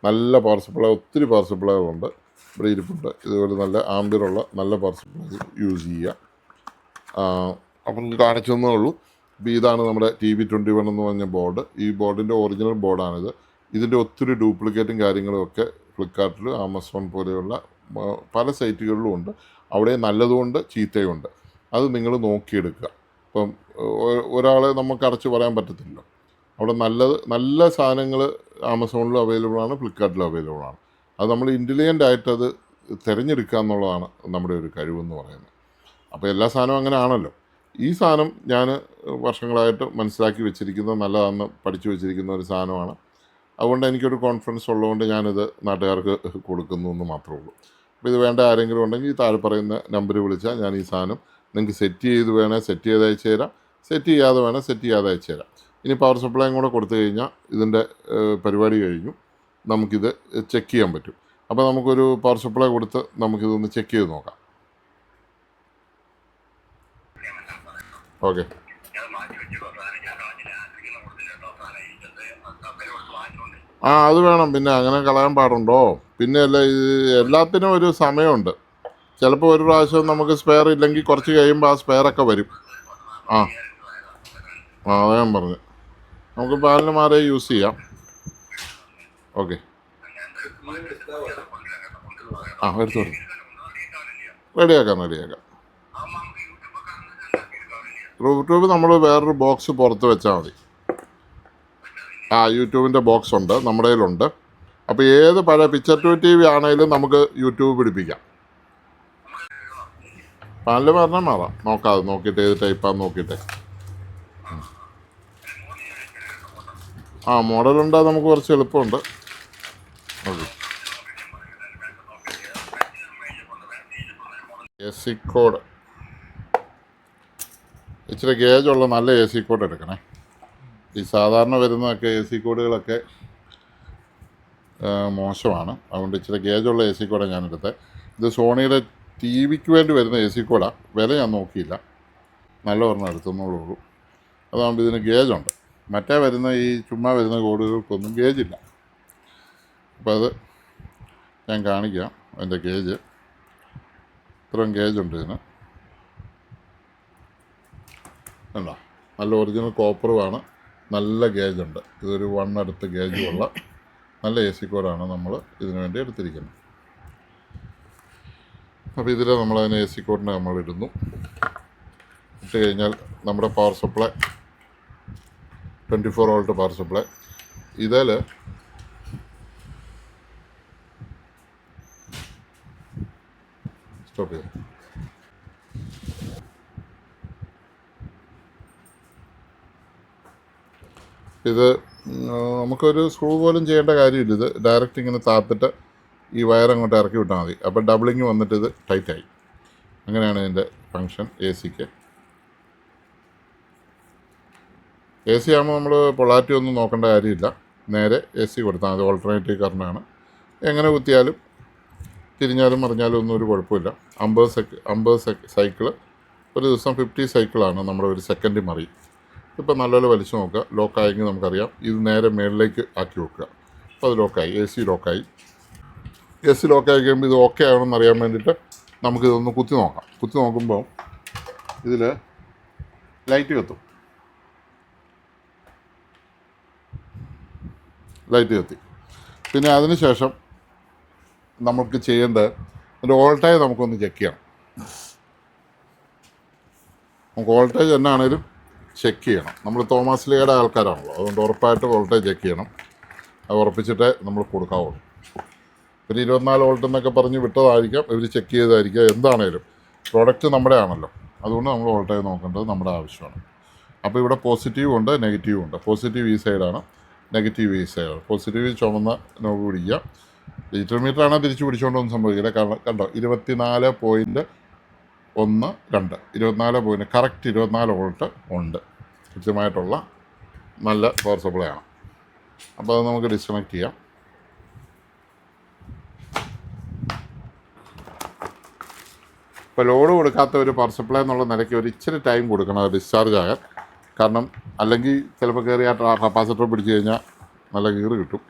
നല്ല പവർ സപ്ലൈ, ഒത്തിരി പവർ സപ്ലൈകളുണ്ട് ഇവിടെ ഇരിപ്പുണ്ട്. ഇതുപോലെ നല്ല ആംബിയറുള്ള നല്ല പവർ സപ്ലൈ യൂസ് ചെയ്യുക. അപ്പം കാണിച്ചെന്നേ ഉള്ളൂ. അപ്പോൾ ഇതാണ് നമ്മുടെ TB21 എന്ന് പറഞ്ഞ ബോർഡ്. ഈ ബോർഡിൻ്റെ ഒറിജിനൽ ബോർഡാണിത്. ഇതിൻ്റെ ഒത്തിരി ഡ്യൂപ്ലിക്കേറ്റും കാര്യങ്ങളും ഒക്കെ ഫ്ലിപ്കാർട്ടിൽ, ആമസോൺ പോലെയുള്ള പല സൈറ്റുകളിലും ഉണ്ട്. അവിടെ നല്ലതുമുണ്ട് ചീത്തയുമുണ്ട്. അത് നിങ്ങൾ നോക്കിയെടുക്കുക. ഇപ്പം ഒരാളെ നമുക്ക് അടച്ചു പറയാൻ പറ്റത്തില്ല. അവിടെ നല്ല സാധനങ്ങൾ ആമസോണിലും അവൈലബിൾ ആണ്, ഫ്ലിപ്കാർട്ടിലും അവൈലബിൾ ആണ്. അത് നമ്മൾ ഇൻ്റലിജൻ്റ് ആയിട്ട് അത് തിരഞ്ഞെടുക്കുക എന്നുള്ളതാണ് നമ്മുടെ ഒരു കഴിവെന്ന് പറയുന്നത്. അപ്പോൾ എല്ലാ സാധനവും അങ്ങനെ ആണല്ലോ. ഈ സാധനം ഞാൻ വർഷങ്ങളായിട്ട് മനസ്സിലാക്കി വെച്ചിരിക്കുന്ന, നല്ലതാണെന്ന് പഠിച്ചു വെച്ചിരിക്കുന്ന ഒരു സാധനമാണ്. അതുകൊണ്ട് എനിക്കൊരു കോൺഫിഡൻസ് ഉള്ളതുകൊണ്ട് ഞാനിത് നാട്ടുകാർക്ക് കൊടുക്കുന്നു എന്ന് മാത്രമേ ഉള്ളൂ. അപ്പോൾ ഇത് വേണ്ട ആരെങ്കിലും ഉണ്ടെങ്കിൽ ഈ താഴെ പറയുന്ന നമ്പറിൽ വിളിച്ചാൽ ഞാൻ ഈ സാധനം നിങ്ങൾക്ക് സെറ്റ് ചെയ്ത് വേണേൽ സെറ്റ് ചെയ്ത് അയച്ചു തരാം, സെറ്റ് ചെയ്യാതെ വേണേൽ സെറ്റ് ചെയ്യാതെ അയച്ചു തരാം. ഇനി പവർ സപ്ലൈയും കൂടെ കൊടുത്തു കഴിഞ്ഞാൽ ഇതിൻ്റെ പരിപാടി കഴിഞ്ഞു. നമുക്കിത് ചെക്ക് ചെയ്യാൻ പറ്റും. അപ്പോൾ നമുക്കൊരു പവർ സപ്ലൈ കൊടുത്ത് നമുക്കിതൊന്ന് ചെക്ക് ചെയ്ത് നോക്കാം. ഓക്കെ, അത് വേണം. പിന്നെ അങ്ങനെ കളയാൻ പാടുണ്ടോ? പിന്നെ അല്ല, ഇത് എല്ലാത്തിനും ഒരു സമയമുണ്ട്. ചിലപ്പോൾ ഒരു പ്രാവശ്യം നമുക്ക് സ്പെയർ ഇല്ലെങ്കിൽ കുറച്ച് കഴിയുമ്പോൾ ആ സ്പെയറൊക്കെ വരും. അതാ ഞാൻ പറഞ്ഞു. നമുക്ക് പാലിന് മാറി യൂസ് ചെയ്യാം. ഓക്കെ, എടുത്തു റെഡിയാക്കാം. യൂട്യൂബ് നമ്മൾ വേറൊരു ബോക്സ് പുറത്ത് വെച്ചാൽ മതി. യൂട്യൂബിൻ്റെ ബോക്സ് ഉണ്ട്, നമ്മുടെ കയ്യിലുണ്ട്. അപ്പോൾ ഏത് പഴയ പിക്ചർ TV ആണെങ്കിലും നമുക്ക് യൂട്യൂബ് പിടിപ്പിക്കാം. പാനൽ പറഞ്ഞാൽ മാറാം, നോക്കിയിട്ട് ഏത് ടൈപ്പാന്ന് നോക്കിയിട്ട്. മോഡലുണ്ട്, നമുക്ക് കുറച്ച് എളുപ്പമുണ്ട്. ഓക്കെ, AC കോഡ് ഇച്ചിരി ഗേജുള്ള നല്ല AC കോഡ് എടുക്കണേ. ഈ സാധാരണ വരുന്നതൊക്കെ AC കോഡുകളൊക്കെ മോശമാണ്. അതുകൊണ്ട് ഇച്ചിരി ഗേജുള്ള AC കോഡാണ് ഞാനെടുത്തത്. ഇത് സോണിയുടെ TVക്ക് വേണ്ടി വരുന്ന AC കോഡാണ്. വില ഞാൻ നോക്കിയില്ല, നല്ല ഒരെണ്ണം എടുത്തുന്നുള്ളൂ. അതാകുമ്പോൾ ഇതിന് ഗേജുണ്ട്. മറ്റേ വരുന്ന ഈ ചുമ്മാ വരുന്ന കോഡുകൾക്കൊന്നും ഗേജില്ല. അപ്പോൾ അത് ഞാൻ കാണിക്കാം. അതിൻ്റെ ഗേജ് ഇത്രയും ഗേജുണ്ട് ഇതിന്. ഉണ്ടോ? നല്ല ഒറിജിനൽ കോപ്പറുമാണ്, നല്ല ഗേജുണ്ട്. ഇതൊരു 1 അടുത്ത് ഗേജുള്ള നല്ല AC കോഡാണ് നമ്മൾ ഇതിനു വേണ്ടി എടുത്തിരിക്കുന്നത്. അപ്പോൾ ഇതിൽ നമ്മളതിന് AC കോഡിനെ നമ്മളിടുന്നു. ഇട്ട് കഴിഞ്ഞാൽ നമ്മുടെ power supply 24 volt power supply. ഇതിൽ സ്റ്റോപ്പ് ചെയ്തു. ഇത് നമുക്കൊരു സ്ക്രൂ പോലും ചെയ്യേണ്ട കാര്യമില്ല. ഇത് ഡയറക്റ്റ് ഇങ്ങനെ താത്തിട്ട് ഈ വയർ അങ്ങോട്ട് ഇറക്കി വിട്ടാൽ മതി. അപ്പോൾ ഡബിളിങ് വന്നിട്ട് ഇത് ടൈറ്റായി. അങ്ങനെയാണ് ഇതിൻ്റെ ഫങ്ഷൻ. എ സിക്ക് എ സി ആകുമ്പോൾ നമ്മൾ പൊളാരിറ്റി ഒന്നും നോക്കേണ്ട കാര്യമില്ല. നേരെ എ സി കൊടുത്താൽ മതി. ഓൾട്ടർനേറ്റീവ് കറണ്ടാണ്. എങ്ങനെ കുത്തിയാലും തിരിഞ്ഞാലും മറിഞ്ഞാലും ഒന്നും ഒരു കുഴപ്പമില്ല. 50 സൈക്കിള് ഒരു ദിവസം 50 സൈക്കിളാണ് നമ്മുടെ ഒരു സെക്കൻഡ് മറിയും. ഇപ്പോൾ നല്ലപോലെ വലിച്ചു നോക്കുക. ലോക്കായെങ്കിൽ നമുക്കറിയാം. ഇത് നേരെ മേളിലേക്ക് ആക്കി വെക്കുക. അപ്പോൾ അത് ലോക്കായി. എ സി ലോക്കായി. എ സി ലോക്കായി കഴിയുമ്പോൾ ഇത് ഓക്കെ ആവണമെന്ന് അറിയാൻ വേണ്ടിയിട്ട് നമുക്കിതൊന്ന് കുത്തി നോക്കാം. കുത്തി നോക്കുമ്പോൾ ഇതിൽ ലൈറ്റ് കത്തും. ലൈറ്റ് കത്തി. പിന്നെ അതിന് ശേഷം നമുക്ക് ചെയ്യേണ്ടത് അതിൻ്റെ വോൾട്ടേജ് നമുക്കൊന്ന് ചെക്ക് ചെയ്യണം. നമുക്ക് വോൾട്ടേജ് എന്നാണേലും ചെക്ക് ചെയ്യണം. നമ്മൾ തോമസ് ലീയുടെ ആൾക്കാരാണല്ലോ, അതുകൊണ്ട് ഉറപ്പായിട്ട് വോൾട്ടേജ് ചെക്ക് ചെയ്യണം. അത് ഉറപ്പിച്ചിട്ടേ നമ്മൾ കൊടുക്കാവുള്ളൂ. പിന്നെ 24 വോൾട്ട് എന്നൊക്കെ പറഞ്ഞ് വിട്ടതായിരിക്കാം, ഇവർ ചെക്ക് ചെയ്തായിരിക്കാം. എന്താണേലും പ്രോഡക്റ്റ് നമ്മുടെ ആണല്ലോ, അതുകൊണ്ട് നമ്മൾ വോൾട്ടേജ് നോക്കേണ്ടത് നമ്മുടെ ആവശ്യമാണ്. അപ്പോൾ ഇവിടെ പോസിറ്റീവും ഉണ്ട്, നെഗറ്റീവും ഉണ്ട്. പോസിറ്റീവ് ഈ സൈഡാണ്, നെഗറ്റീവ് ഈ സൈഡാണ്. പോസിറ്റീവ് ചുമന്ന നോബ് പിടിക്കുക. ലിറ്റർ മീറ്ററാണ് തിരിച്ച് പിടിച്ചുകൊണ്ടൊന്നും സംഭവിക്കില്ല. കാരണം കണ്ടോ 24.12 24 കറക്റ്റ് 24 വോൾട്ട് ഉണ്ട്. കൃത്യമായിട്ടുള്ള നല്ല പവർ സപ്ലൈ ആണ്. അപ്പോൾ അത് നമുക്ക് ഡിസ്കണക്ട് ചെയ്യാം. ഇപ്പോൾ ലോഡ് കൊടുക്കാത്ത ഒരു പവർ സപ്ലൈ എന്നുള്ള നിലയ്ക്ക് ഒരു ഇച്ചിരി ടൈം കൊടുക്കണം അത് ഡിസ്ചാർജ് ആകാൻ. കാരണം അല്ലെങ്കിൽ ചിലപ്പോൾ കയറി ആ കപ്പാസിറ്റർ പിടിച്ച് കഴിഞ്ഞാൽ നല്ല ഗീറ് കിട്ടും.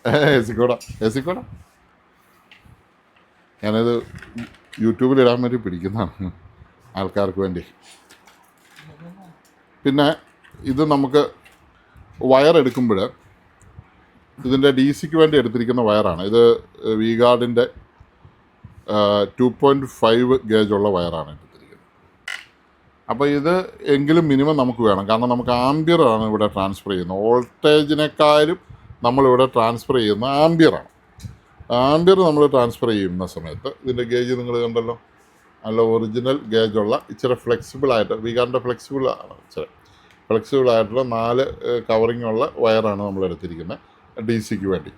എ സി കൂടെ ഞാനത് യൂട്യൂബിലിടാൻ വേണ്ടി പിടിക്കുന്നതാണ് ആൾക്കാർക്ക് വേണ്ടി. പിന്നെ ഇത് നമുക്ക് വയർ എടുക്കുമ്പോൾ ഇതിൻ്റെ ഡി സിക്ക് വേണ്ടി എടുത്തിരിക്കുന്ന വയറാണ് ഇത്. വി ഗാർഡിൻ്റെ 2.5 ഗേജുള്ള വയറാണ് എടുത്തിരിക്കുന്നത്. അപ്പോൾ ഇത് എങ്കിലും മിനിമം നമുക്ക് വേണം. കാരണം നമുക്ക് ആംബിയറാണ് ഇവിടെ ട്രാൻസ്ഫർ ചെയ്യുന്നത്. വോൾട്ടേജിനേക്കാളും നമ്മളിവിടെ ട്രാൻസ്ഫർ ചെയ്യുന്ന ആംബിയറാണ്. ആംബിയർ നമ്മൾ ട്രാൻസ്ഫർ ചെയ്യുന്ന സമയത്ത് ഇതിൻ്റെ ഗേജ് നിങ്ങൾ കണ്ടല്ലോ, നല്ല ഒറിജിനൽ ഗേജുള്ള ഇച്ചിരി ഫ്ലെക്സിബിളായിട്ട്, വി ഗാർഡിൻ്റെ ഫ്ലെക്സിബിളാണ്, ഇച്ചിരി ഫ്ലെക്സിബിളായിട്ടുള്ള 4 കവറിങ്ങുള്ള വയറാണ് നമ്മൾ എടുത്തിരിക്കുന്നത് ഡി സിക്ക് വേണ്ടി.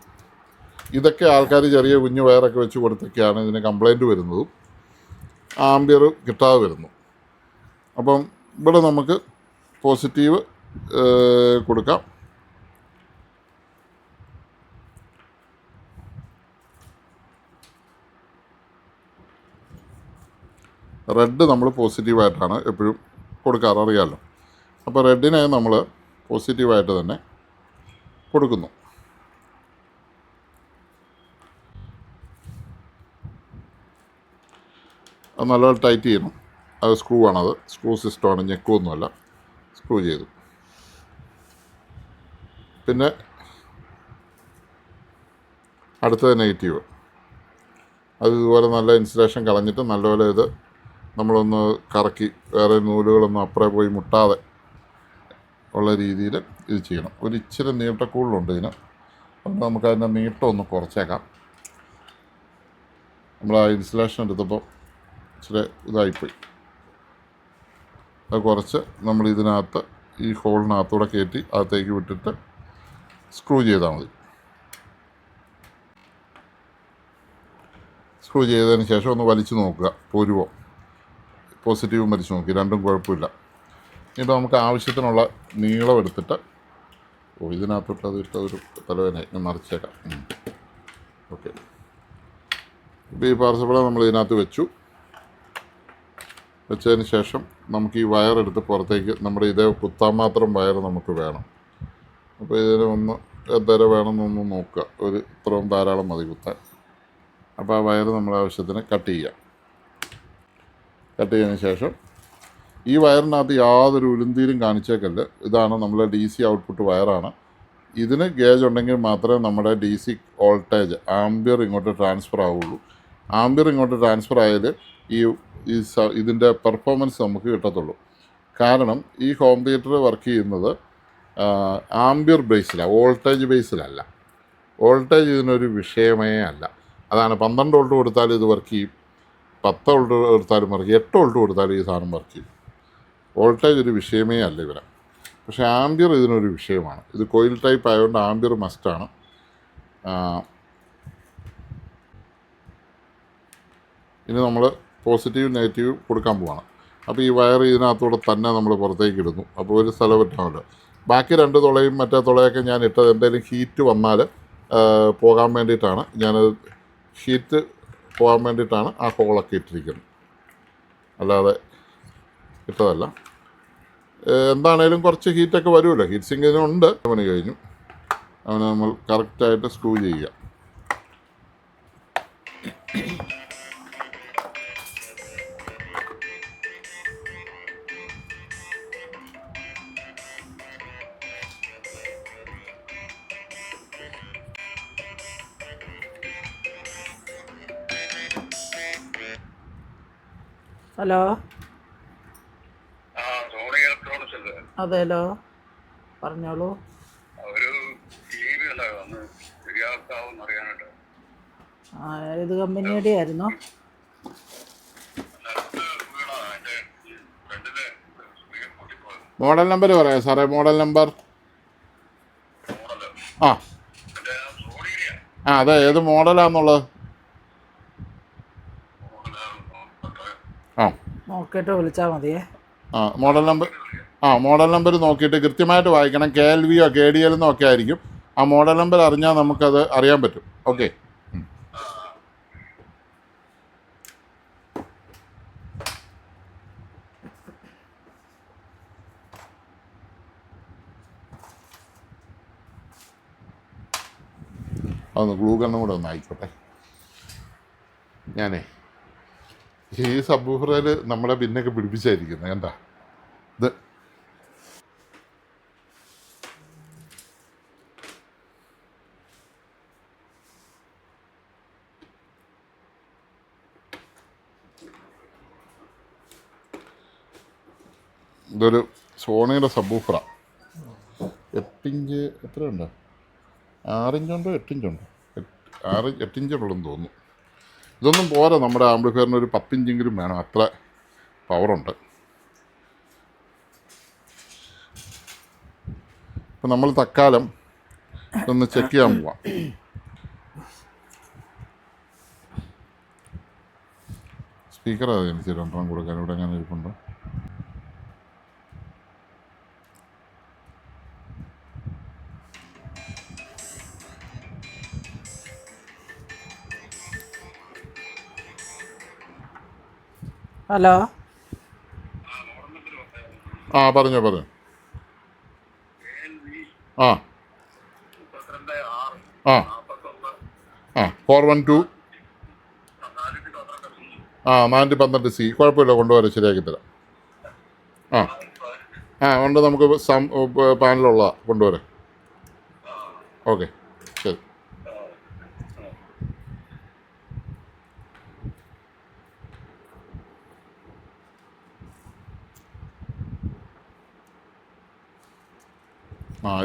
ഇതൊക്കെ ആൾക്കാർ ചെറിയ കുഞ്ഞു വയറൊക്കെ വെച്ച് കൊടുത്തൊക്കെയാണ് ഇതിന് കംപ്ലൈൻറ്റ് വരുന്നതും ആംബിയർ കിട്ടാതെ വരുന്നു. അപ്പം ഇവിടെ നമുക്ക് പോസിറ്റീവ് കൊടുക്കാം. റെഡ് നമ്മൾ പോസിറ്റീവായിട്ടാണ് എപ്പോഴും കൊടുക്കാറ്, അറിയാമല്ലോ. അപ്പോൾ റെഡിനെ നമ്മൾ പോസിറ്റീവായിട്ട് തന്നെ കൊടുക്കുന്നു. അത് നല്ലപോലെ ടൈറ്റ് ചെയ്യണം. അത് സ്ക്രൂ ആണത്, സ്ക്രൂ സിസ്റ്റമാണ്, ഞെക്കുമൊന്നുമല്ല. സ്ക്രൂ ചെയ്തു. പിന്നെ അടുത്തത് നെഗറ്റീവ്. അത് ഇതുപോലെ നല്ല ഇൻസുലേഷൻ കളഞ്ഞിട്ട് നല്ലപോലെ ഇത് നമ്മളൊന്ന് കറക്കി വേറെ നൂലുകളൊന്നും അപ്പുറേ പോയി മുട്ടാതെ ഉള്ള രീതിയിൽ ഇത് ചെയ്യണം. ഒരു ഇച്ചിരി നീട്ടക്കൂടുതലുണ്ട് ഇതിന്, അതുകൊണ്ട് നമുക്ക് അതിൻ്റെ നീട്ടം ഒന്ന് കുറച്ചേക്കാം. നമ്മൾ ആ ഇൻസുലേഷൻ എടുത്തപ്പോൾ ഇച്ചിരി ഇതായിപ്പോയി. അത് കുറച്ച് നമ്മൾ ഇതിനകത്ത് ഈ ഹോളിനകത്തൂടെ കയറ്റി അകത്തേക്ക് വിട്ടിട്ട് സ്ക്രൂ ചെയ്താൽ മതി. സ്ക്രൂ ചെയ്തതിന് ശേഷം ഒന്ന് വലിച്ചു നോക്കുക, പോരുവോ. പോസിറ്റീവും വലിച്ചു നോക്കി, രണ്ടും കുഴപ്പമില്ല. ഇപ്പോൾ നമുക്ക് ആവശ്യത്തിനുള്ള നീളം എടുത്തിട്ട് ഇതിനകത്തോട്ട് അതിട്ട് ഒരു തലവേനായി മറിച്ചേക്കാം. ഓക്കെ, ഇപ്പോൾ ഈ പവർ സപ്ലൈ നമ്മൾ ഇതിനകത്ത് വെച്ചതിന് ശേഷം നമുക്ക് ഈ വയർ എടുത്ത് പുറത്തേക്ക്, നമ്മുടെ ഇതേ കുത്താൻ മാത്രം വയർ നമുക്ക് വേണം. അപ്പോൾ ഇതിന് ഒന്ന് എന്തേരം വേണമെന്നൊന്ന് നോക്കുക. ഒരു ഇത്രയും ധാരാളം മതി കുത്താൻ. അപ്പോൾ ആ വയർ നമ്മുടെ ആവശ്യത്തിന് കട്ട് ചെയ്യാം. കട്ട് ചെയ്തതിന് ശേഷം ഈ വയറിനകത്ത് യാതൊരു ഉലുന്തീരും കാണിച്ചേക്കല്ല. ഇതാണ് നമ്മളെ ഡി സി ഔട്ട്പുട്ട് വയറാണ്. ഇതിന് ഗേജ് ഉണ്ടെങ്കിൽ മാത്രമേ നമ്മുടെ ഡി സി വോൾട്ടേജ് ആംബിയർ ഇങ്ങോട്ട് ട്രാൻസ്ഫർ ആവുള്ളൂ. ആംബിയർ ഇങ്ങോട്ട് ട്രാൻസ്ഫർ ആയാൽ ഇതിൻ്റെ പെർഫോമൻസ് നമുക്ക് കിട്ടത്തുള്ളൂ. കാരണം ഈ ഹോം തിയേറ്റർ വർക്ക് ചെയ്യുന്നത് ആംബിയർ ബേസിലാണ്, വോൾട്ടേജ് ബേസിലല്ല. വോൾട്ടേജ് ഇതിനൊരു വിഷയമേ അല്ല. അതാണ് 12 വോൾട്ട് കൊടുത്താലും ഇത് വർക്ക് ചെയ്യും, 10 വോൾട്ട് കൊടുത്താലും വർക്ക് ചെയ്യും, 8 വോൾട്ട് കൊടുത്താലും ഈ സാധനം വർക്ക് ചെയ്യും. വോൾട്ടേജ് ഒരു വിഷയമേ അല്ല ഇവരെ. പക്ഷേ ആംബിയർ ഇതിനൊരു വിഷയമാണ്. ഇത് കോയിൽ ടൈപ്പ് ആയതുകൊണ്ട് ആംബിയർ മസ്റ്റാണ്. ഇനി നമ്മൾ പോസിറ്റീവ് നെഗറ്റീവ് കൊടുക്കാൻ പോവാണ്. അപ്പോൾ ഈ വയർ ഇതിനകത്തൂടെ തന്നെ നമ്മൾ പുറത്തേക്ക് ഇടുന്നു. അപ്പോൾ ഒരു സ്ഥലം ഇട്ടാമല്ലോ. ബാക്കി 2 തുളയും മറ്റേ തുളയൊക്കെ ഞാൻ ഇട്ടത് എന്തെങ്കിലും ഹീറ്റ് വന്നാൽ പോകാൻ വേണ്ടിയിട്ടാണ്. ഞാനത് ഹീറ്റ് പോകാൻ വേണ്ടിയിട്ടാണ് ആ ഹോളൊക്കെ ഇട്ടിരിക്കുന്നത്, അല്ലാതെ ഇട്ടതല്ല. എന്താണേലും കുറച്ച് ഹീറ്റൊക്കെ വരുമല്ലോ, ഹീറ്റ് സിങ്ക് ഇതിനുണ്ട്. പണി കഴിഞ്ഞു. അവനെ നമ്മൾ കറക്റ്റായിട്ട് സ്ക്രൂ ചെയ്യുക. ഹലോ, സോണി ഇലക്ട്രോണിക്സ് അല്ലേ? അതേലോ, പറഞ്ഞോളൂ. ഒരു ടി വി ഉണ്ടാകും, ഒന്ന് ശരിയാക്കാവെന്ന് അറിയാനായിട്ട്. ഏത് കമ്പനിയുടെ ആയിരുന്നു? നിലത്ത് വീണതാ, അതിന്റെ ഫ്രണ്ടിലെ സ്ക്രീൻ പൊട്ടിപ്പോയത്. മോഡൽ നമ്പർ പറയാം സാറേ, മോഡൽ നമ്പർ. മോഡല് ആ മറ്റേ സോണിയുടെയാ. അതെ, ഏത് മോഡലാണെന്നുള്ളത്. മോഡല് നോക്കട്ടെ. ആ നോക്കിയിട്ട് വിളിച്ചാൽ മതിയേ. Model number. മോഡൽ നമ്പർ നോക്കിയിട്ട് കൃത്യമായിട്ട് വായിക്കണം. KLV കെ ഡി എൽ എന്നോ ഒക്കെ ആയിരിക്കും. ആ മോഡൽ നമ്പർ അറിഞ്ഞാൽ നമുക്കത് അറിയാൻ പറ്റും. ഓക്കെ. അതൊന്ന് ഗ്ലൂ ഗണ്ണും കൂടെ ഒന്ന് ആയിക്കോട്ടെ. ഞാനേ ഈ സബ്വൂഫറിൽ നമ്മളെ പിന്നൊക്കെ പിടിപ്പിച്ചായിരിക്കുന്നത് എന്താ ഇത്. ഇതൊരു സോണിയുടെ സബ്വൂഫറാണ്. 8 ഇഞ്ച് എത്രയുണ്ട്? 6 ഇഞ്ചുണ്ടോ 8 ഇഞ്ചുണ്ടോ? 8 ഇഞ്ചുള്ളതെന്ന് തോന്നുന്നു. ഇതൊന്നും പോരാ, നമ്മുടെ ആംപ്ലിഫയറിന് ഒരു 10 ഇഞ്ചെങ്കിലും വേണം, അത്ര പവറുണ്ട്. ഇപ്പം നമ്മൾ തൽക്കാലം ഇതൊന്ന് ചെക്ക് ചെയ്യാൻ പോവാം. സ്പീക്കർ അത് എനിക്ക് 2 കൊടുക്കാൻ ഇവിടെ എങ്ങനെ ഇരിപ്പുണ്ടോ? ഹലോ, പറഞ്ഞോ. ആ 32 6 41 412 412 412C. കുഴപ്പമില്ല, കൊണ്ടുവരാം, ശരിയാക്കി തരാം. ഉണ്ട്, നമുക്ക് പാനലുള്ള കൊണ്ടുവരാം. ഓക്കെ, ശരി.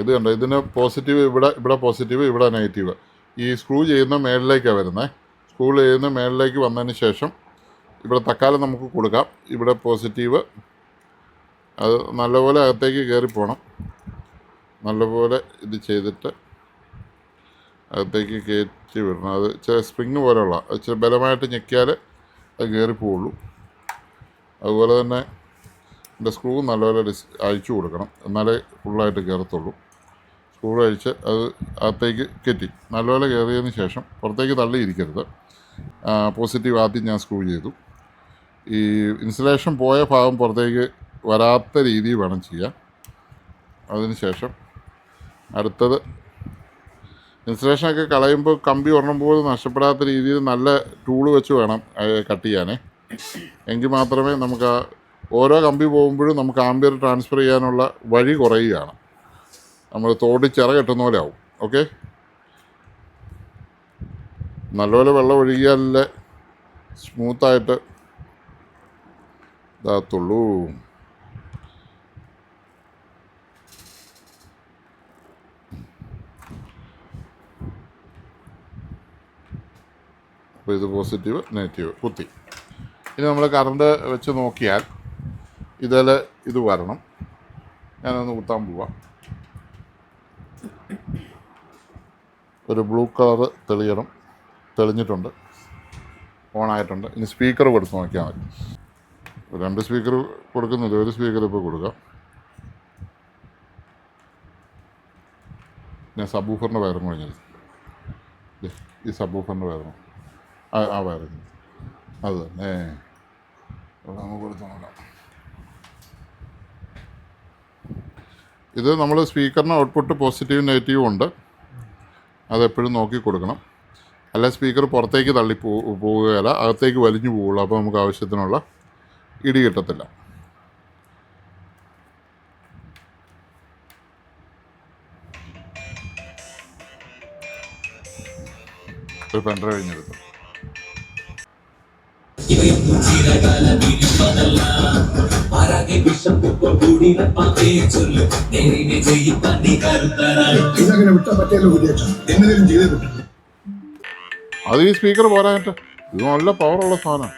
ഇത് കണ്ടോ, ഇതിന് പോസിറ്റീവ് ഇവിടെ പോസിറ്റീവ്, ഇവിടെ നെഗറ്റീവ്. ഈ സ്ക്രൂ ചെയ്യുന്ന മേളിലേക്കാണ് വരുന്നത്. സ്ക്രൂ ചെയ്യുന്ന മേളിലേക്ക് വന്നതിന് ശേഷം ഇവിടെ തൽക്കാലം നമുക്ക് കൊടുക്കാം. ഇവിടെ പോസിറ്റീവ്, അത് നല്ലപോലെ അകത്തേക്ക് കയറിപ്പോണം. നല്ലപോലെ ഇത് ചെയ്തിട്ട് അകത്തേക്ക് കയറ്റി വിടണം. അത് ഇച്ചിരി സ്പ്രിങ് പോലെയുള്ള, ഇച്ചിരി ബലമായിട്ട് ഞെക്കിയാൽ അത് കയറിപ്പോവുള്ളൂ. അതുപോലെ തന്നെ ഇതിൻ്റെ സ്ക്രൂ നല്ലപോലെ അഴിച്ചു കൊടുക്കണം, എന്നാലേ ഫുള്ളായിട്ട് കയറത്തുള്ളൂ. സ്ക്രൂ അഴിച്ച് അത് അകത്തേക്ക് കയറ്റി നല്ലപോലെ കയറിയതിന് ശേഷം പുറത്തേക്ക് തള്ളിയിരിക്കരുത്. പോസിറ്റീവ് ആദ്യം ഞാൻ സ്ക്രൂ ചെയ്തു. ഈ ഇൻസുലേഷൻ പോയ ഭാഗം പുറത്തേക്ക് വരാത്ത രീതിയിൽ വേണം ചെയ്യാൻ. അതിന് ശേഷം അടുത്തത് ഇൻസുലേഷനൊക്കെ കളയുമ്പോൾ കമ്പി ഒരെണ്ണം പോലും നഷ്ടപ്പെടാത്ത രീതിയിൽ നല്ല ടൂള് വെച്ച് വേണം കട്ട് ചെയ്യാനേ. എങ്കിൽ മാത്രമേ നമുക്ക് ഓരോ കമ്പി പോകുമ്പോഴും നമുക്ക് ആംബിയർ ട്രാൻസ്ഫർ ചെയ്യാനുള്ള വഴി കുറയുകയാണ്. നമ്മൾ തോടി ചിറ കെട്ടുന്ന പോലെ ആവും. ഓക്കെ, നല്ലപോലെ വെള്ളം ഒഴുകിയാലേ സ്മൂത്തായിട്ട് ഇതാകത്തുള്ളൂ. അപ്പോൾ ഇത് പോസിറ്റീവ് നെഗറ്റീവ് കുത്തി. ഇനി നമ്മൾ കറണ്ട് വെച്ച് നോക്കിയാൽ ഇതിൽ ഇത് വരണം. ഞാനൊന്ന് കുത്താൻ പോവാം. ഒരു ബ്ലൂ കളറ് തെളിയണം. തെളിഞ്ഞിട്ടുണ്ട്, ഓണായിട്ടുണ്ട്. ഇനി സ്പീക്കർ കൊടുത്ത് നോക്കിയാൽ മതി. 2 സ്പീക്കർ കൊടുക്കുന്നില്ല, ഒരു സ്പീക്കർ ഇപ്പോൾ കൊടുക്കാം. ഞാൻ സബ്വൂഫറിൻ്റെ വയറും കഴിഞ്ഞത്, ഈ സബ്വൂഫറിൻ്റെ വയറും ആ വയറും അത് തന്നെ നമുക്ക് കൊടുത്ത് നോക്കാം. ഇത് നമ്മൾ സ്പീക്കറിന് ഔട്ട്പുട്ട് പോസിറ്റീവും നെഗറ്റീവും ഉണ്ട്, അതെപ്പോഴും നോക്കി കൊടുക്കണം. അല്ല സ്പീക്കർ പുറത്തേക്ക് തള്ളി പോവുകയല്ല, അകത്തേക്ക് വലിഞ്ഞു പോവുള്ളൂ. അപ്പോൾ നമുക്ക് ആവശ്യത്തിനുള്ള ഇടി കിട്ടത്തില്ല. ഒരു പെൻഡ്രൈവ് കഴിഞ്ഞെടുത്തു. അത് ഈ സ്പീക്കർ പോരായിട്ട് ഇത് നല്ല പവറുള്ള സാധനമാണ്.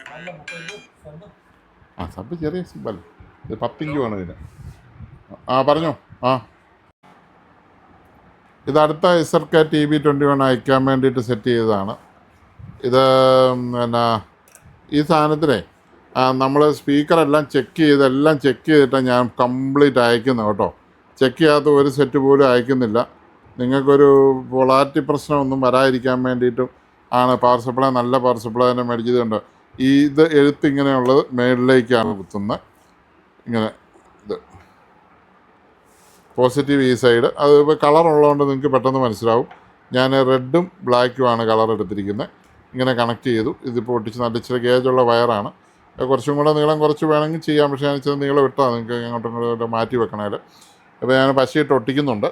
ആ സബ് ചെറിയ സിമ്പൽ, ഇത് 10 ഇഞ്ച് വേണം ഇതിന്. പറഞ്ഞോ. ഇത് അടുത്ത SRK TB21 അയക്കാൻ വേണ്ടിയിട്ട് സെറ്റ് ചെയ്തതാണ്. ഇത് പിന്നെ ഈ സാധനത്തിനെ നമ്മൾ സ്പീക്കറെല്ലാം ചെക്ക് ചെയ്തിട്ടാണ് ഞാൻ കംപ്ലീറ്റ് അയക്കുന്നത് കേട്ടോ. ചെക്ക് ചെയ്യാത്ത ഒരു സെറ്റ് പോലും അയക്കുന്നില്ല. നിങ്ങൾക്കൊരു പൊളാരിറ്റി പ്രശ്നമൊന്നും വരാതിരിക്കാൻ വേണ്ടിയിട്ടും ആണ് പവർ സപ്ലൈ, നല്ല പവർ സപ്ലൈ തന്നെ മേടിച്ചതുകൊണ്ട്. ഇത് എഴുത്ത് ഇങ്ങനെയുള്ളത് മേളിലേക്കാണ് കുത്തുന്നത്. ഇങ്ങനെ ഇത് പോസിറ്റീവ് ഈ സൈഡ്. അത് ഇപ്പോൾ കളറുള്ളതുകൊണ്ട് നിങ്ങൾക്ക് പെട്ടെന്ന് മനസ്സിലാവും. ഞാൻ റെഡും ബ്ലാക്കുമാണ് കളർ എടുത്തിരിക്കുന്നത്. ഇങ്ങനെ കണക്ട് ചെയ്തു. ഇതിപ്പോൾ ഒട്ടിച്ച് നല്ല ഇച്ചിരി ഗേജുള്ള വയറാണ്. കുറച്ചും കൂടെ നീളം കുറച്ച് വേണമെങ്കിൽ ചെയ്യാം, പക്ഷേ ഞാൻ ഇച്ചിരി നീളം ഇട്ടാൽ നിങ്ങൾക്ക് അങ്ങോട്ടും ഇങ്ങോട്ടും മാറ്റി വെക്കണേൽ. അപ്പോൾ ഞാൻ പശയിട്ട് ഒട്ടിക്കുന്നുണ്ട്.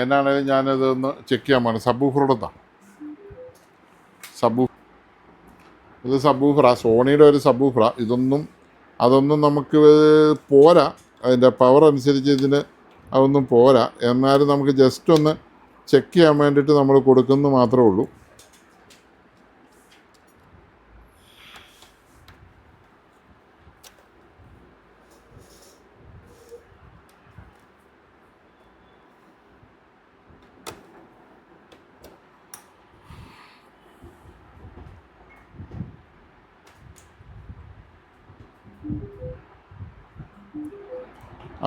എന്നാണേലും ഞാനിതൊന്ന് ചെക്ക് ചെയ്യാൻ പോകണം. സബ്വൂഫറോടത്താണ് ഇത് സബ്വൂഫറാണ്, സോണിയുടെ ഒരു സബ്വൂഫറാണ്. അതൊന്നും നമുക്ക് പോരാ, അതിൻ്റെ പവർ അനുസരിച്ച് ഇതിന് അതൊന്നും പോരാ. എന്നാലും നമുക്ക് ജസ്റ്റ് ഒന്ന് ചെക്ക് ചെയ്യാൻ വേണ്ടിയിട്ട് നമ്മൾ കൊടുക്കുന്നു മാത്രമേ ഉള്ളൂ.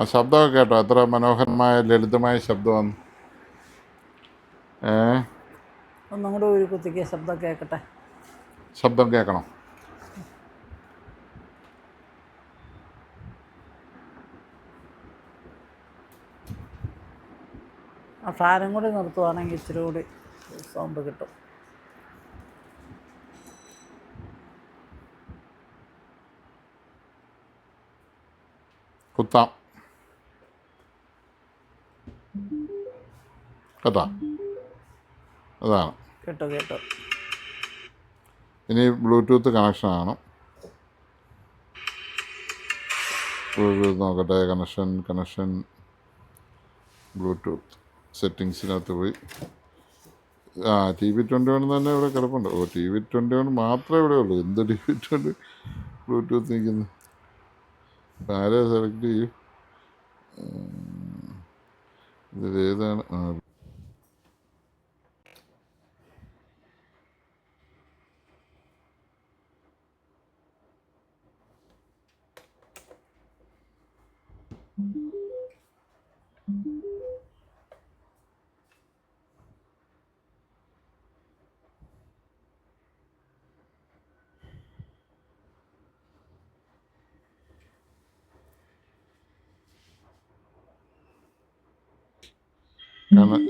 ആ ശബ്ദമൊക്കെ കേട്ടോ, എത്ര മനോഹരമായ ലളിതമായ ശബ്ദമാണ്. ഒന്നും കൂടെ ഒരു കുത്തിക്ക് ശബ്ദം കേൾക്കട്ടെ. ശബ്ദം കേൾക്കണം. ആ ഫാനും കൂടി നിർത്തുവാണെങ്കിൽ ഇച്ചിരി കൂടി സൗണ്ട് കിട്ടും. കുത്താം കേട്ടോ, അതാണ്. കേട്ടോ. ഇനി ബ്ലൂടൂത്ത് കണക്ഷനാണ്. ബ്ലൂടൂത്ത് നോക്കട്ടെ. കണക്ഷൻ ബ്ലൂടൂത്ത് സെറ്റിങ്സിനകത്ത് പോയി. TB21 തന്നെ ഇവിടെ കിടപ്പുണ്ട്. TB21 മാത്രമേ ഇവിടെ ഉള്ളൂ. എന്ത് TB20 ബ്ലൂടൂത്ത് നിൽക്കുന്നു? ആരെ സെലക്ട് ചെയ്യും? ഇതിലേതാണ്? കാരണം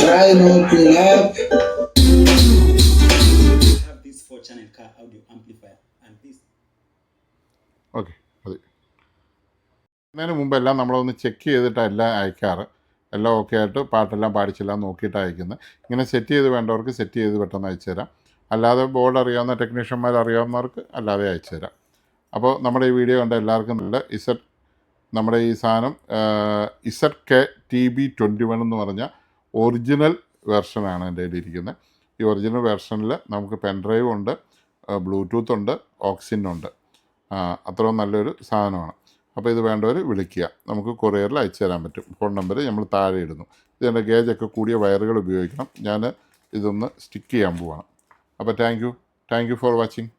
Try not to laugh. Have this 4-channel car audio amplifier and this. Okay മതി. അതിന് മുമ്പ് എല്ലാം നമ്മളൊന്ന് ചെക്ക് ചെയ്തിട്ടാണ് എല്ലാം അയക്കാറ്. എല്ലാം ഓക്കെ ആയിട്ട് പാട്ടെല്ലാം പാടിച്ചെല്ലാം നോക്കിയിട്ട് അയക്കുന്നത്. ഇങ്ങനെ സെറ്റ് ചെയ്ത് വേണ്ടവർക്ക് സെറ്റ് ചെയ്ത് പെട്ടെന്ന് അയച്ചു തരാം. അല്ലാതെ ബോർഡ് അറിയാവുന്ന ടെക്നീഷ്യന്മാർ അറിയാവുന്നവർക്ക് അല്ലാതെ അയച്ചു തരാം. അപ്പോൾ നമ്മുടെ ഈ വീഡിയോ കണ്ട എല്ലാവർക്കും നല്ല നമ്മുടെ ഈ സാധനം ZK-TB21 എന്ന് പറഞ്ഞ ഒറിജിനൽ വെർഷനാണ് എൻ്റെ കയ്യിലിരിക്കുന്നത്. ഈ ഒറിജിനൽ വെർഷനിൽ നമുക്ക് പെൻഡ്രൈവ് ഉണ്ട്, ബ്ലൂടൂത്ത് ഉണ്ട്, ഓക്സിനുണ്ട്. അത്രയും നല്ലൊരു സാധനമാണ്. അപ്പോൾ ഇത് വേണ്ടവർ വിളിക്കുക, നമുക്ക് കൊറിയറിൽ അയച്ചു തരാൻ പറ്റും. ഫോൺ നമ്പർ നമ്മൾ താഴെ ഇടുന്നു. ഇതിൻ്റെ ഗേജൊക്കെ കൂടിയ വയറുകൾ ഉപയോഗിക്കണം. ഞാൻ ഇതൊന്ന് സ്റ്റിക്ക് ചെയ്യാൻ പോവാണ്. അപ്പോൾ താങ്ക് യു ഫോർ വാച്ചിങ്.